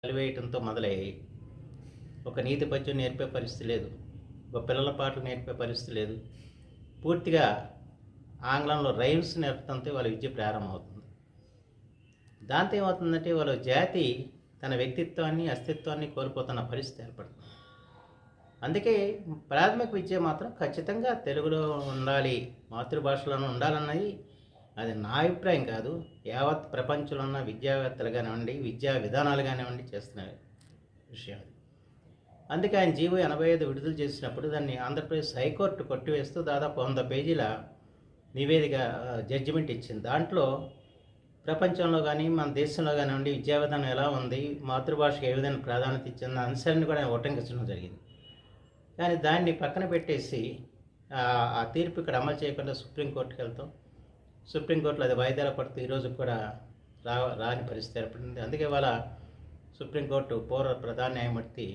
కలివేయటంతో మొదలయ్యాయి. ఒక నీతి పద్యం నేర్పే పరిస్థితి లేదు. ఒక పిల్లల పాటలు నేర్పే పరిస్థితి లేదు. పూర్తిగా ఆంగ్లంలో రైమ్స్ నేర్పడంతో వాళ్ళ విద్య ప్రారంభమవుతుంది. దాంతో ఏమవుతుందంటే వాళ్ళ జాతి తన వ్యక్తిత్వాన్ని, అస్తిత్వాన్ని కోల్పోతున్న పరిస్థితి ఏర్పడుతుంది. అందుకే ప్రాథమిక విద్య మాత్రం ఖచ్చితంగా తెలుగులో ఉండాలి, మాతృభాషలోనే ఉండాలన్నది అది నా అభిప్రాయం కాదు. యావత్ ప్రపంచంలో ఉన్న విద్యావేత్తలు కానివ్వండి, విద్యా విధానాలు కానివ్వండి చేస్తున్న విషయం అది. అందుకే ఆయన జీవో 85 విడుదల చేసినప్పుడు దాన్ని ఆంధ్రప్రదేశ్ హైకోర్టు కొట్టివేస్తూ దాదాపు 100 పేజీల నివేదిక జడ్జిమెంట్ ఇచ్చింది. దాంట్లో ప్రపంచంలో కానీ మన దేశంలో కానివ్వండి విద్యా విధానం ఎలా ఉంది, మాతృభాషకు ఏ విధంగా ప్రాధాన్యత ఇచ్చిన అంశాన్ని కూడా ఆయన ఉటంకించడం జరిగింది. కానీ దాన్ని పక్కన పెట్టేసి ఆ తీర్పు ఇక్కడ అమలు చేయకుండా సుప్రీంకోర్టుకి వెళ్తాం. సుప్రీంకోర్టులో అది వాయిదాలు పడుతూ ఈరోజు కూడా రాని పరిస్థితి ఏర్పడింది. అందుకే వాళ్ళ సుప్రీంకోర్టు పూర్వ ప్రధాన న్యాయమూర్తి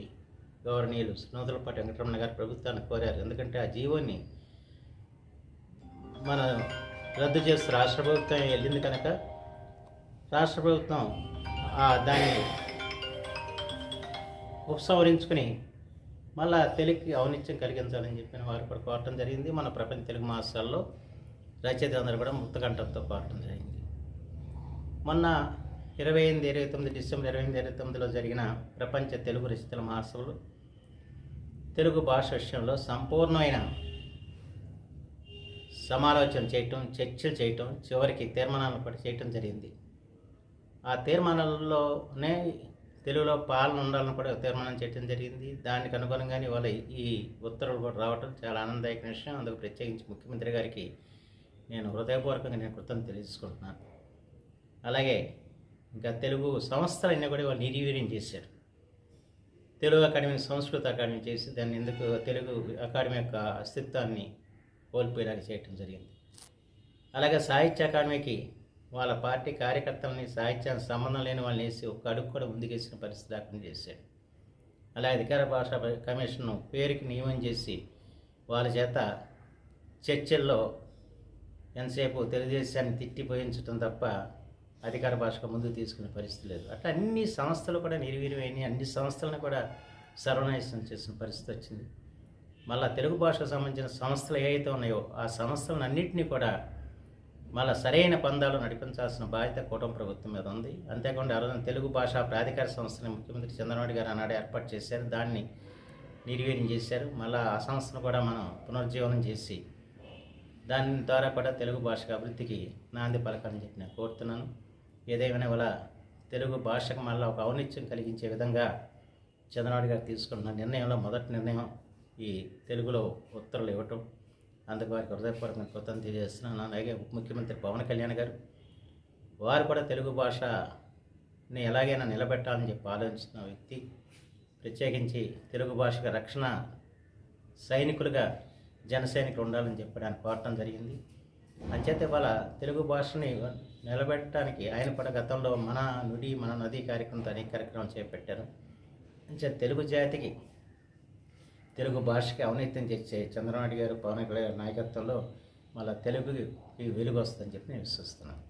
గౌరవనీయులు నూతలపాటి వెంకటరమణ గారు ప్రభుత్వాన్ని కోరారు. ఎందుకంటే ఆ జీవోని మన రద్దు చేస్తూ రాష్ట్ర ప్రభుత్వం వెళ్ళింది కనుక రాష్ట్ర ప్రభుత్వం దాన్ని ఉపసంహరించుకుని మళ్ళా తెలుగుకి ఔనిత్యం కలిగించాలని చెప్పిన వారు కూడా కోరటం జరిగింది. మన ప్రపంచ తెలుగు మహాసభల్లో రచయితలందరూ కూడా ముక్తకంఠంతో కోరటం జరిగింది. మొన్న 28-29 డిసెంబర్ 28-29లో జరిగిన ప్రపంచ తెలుగు రచయితల మహాసభలు తెలుగు భాష విషయంలో సంపూర్ణమైన సమాలోచన చేయటం, చర్చలు చేయటం, చివరికి తీర్మానాలను కూడా చేయటం జరిగింది. ఆ తీర్మానాలలోనే తెలుగులో పాలన ఉండాలని కూడా తీర్మానం చేయడం జరిగింది. దానికి అనుగుణంగానే వాళ్ళ ఈ ఉత్తర్వులు కూడా రావటం చాలా ఆనందదాయక విషయం. అందుకు ప్రత్యేకించి ముఖ్యమంత్రి గారికి నేను హృదయపూర్వకంగా కృతజ్ఞతలు తెలియజేసుకుంటున్నాను. అలాగే ఇంకా తెలుగు సంస్థలన్నీ కూడా వాళ్ళు నిర్వీర్యం చేశారు. తెలుగు అకాడమీ సంస్కృత అకాడమీ చేసి దాన్ని ఎందుకు తెలుగు అకాడమీ యొక్క అస్తిత్వాన్ని కోల్పోయేలాగా చేయటం జరిగింది. అలాగే సాహిత్య అకాడమీకి వాళ్ళ పార్టీ కార్యకర్తలని సాహిత్యానికి సంబంధం లేని వాళ్ళని వేసి ఒక అడుగు కూడా ముందుకేసిన పరిస్థితి లేకుండా చేశాడు. అలాగే అధికార భాషా కమిషన్ను పేరుకి నియమం చేసి వాళ్ళ చేత చర్చల్లో ఎంతసేపు తెలుగుదేశాన్ని తిట్టిపోయించడం తప్ప అధికార భాషకు ముందుకు తీసుకునే పరిస్థితి లేదు. అట్లా అన్ని సంస్థలు కూడా నిర్వీర్యమైనవి, అన్ని సంస్థలను కూడా సర్వనాశనం చేసిన పరిస్థితి వచ్చింది. మళ్ళీ తెలుగు భాషకు సంబంధించిన సంస్థలు ఏవైతే ఉన్నాయో ఆ సంస్థలను అన్నింటినీ కూడా మళ్ళీ సరైన పందాలు నడిపించాల్సిన బాధ్యత కూటమి ప్రభుత్వం మీద ఉంది. అంతేకాకుండా ఆ రోజున తెలుగు భాషా ప్రాధికార సంస్థని ముఖ్యమంత్రి చంద్రబాబు గారు ఆనాడు ఏర్పాటు చేశారు. దాన్ని నిర్వీర్యం చేశారు. మళ్ళీ ఆ సంస్థను కూడా మనం పునరుజ్జీవనం చేసి దాని ద్వారా కూడా తెలుగు భాషకు అభివృద్ధికి నాంది పలకాలని చెప్పి నేను కోరుతున్నాను. ఏదేమైనా వల్ల తెలుగు భాషకు మళ్ళీ ఒక ఔనిత్యం కలిగించే విధంగా చంద్రబాబు గారు తీసుకున్న నిర్ణయంలో మొదటి నిర్ణయం ఈ తెలుగులో ఉత్తర్వులు ఇవ్వటం. అందుకు వారికి హృదయపూర్వకంగా కృతజ్ఞతలు తెలియజేస్తున్నాను. అలాగే ఉప ముఖ్యమంత్రి పవన్ కళ్యాణ్ గారు వారు కూడా తెలుగు భాషని ఎలాగైనా నిలబెట్టాలని చెప్పి ఆలోచిస్తున్న వ్యక్తి. ప్రత్యేకించి తెలుగు భాషకు రక్షణ సైనికులుగా జన సైనికులు ఉండాలని చెప్పడానికి కోరటం జరిగింది. అంచేతే వాళ్ళ తెలుగు భాషని నిలబెట్టడానికి ఆయన కూడా గతంలో మన నుడి మన నది కార్యక్రమంతో అనేక కార్యక్రమాలు చేపట్టారు. అంచేత తెలుగు జాతికి తెలుగు భాషకి ఔన్నత్యం తెచ్చే చంద్రబాబు గారు పవన్ కళ్యాణ్ నాయకత్వంలో మళ్ళీ తెలుగుకి వెలుగు వస్తుందని చెప్పి నేను విశ్వసిస్తున్నాను.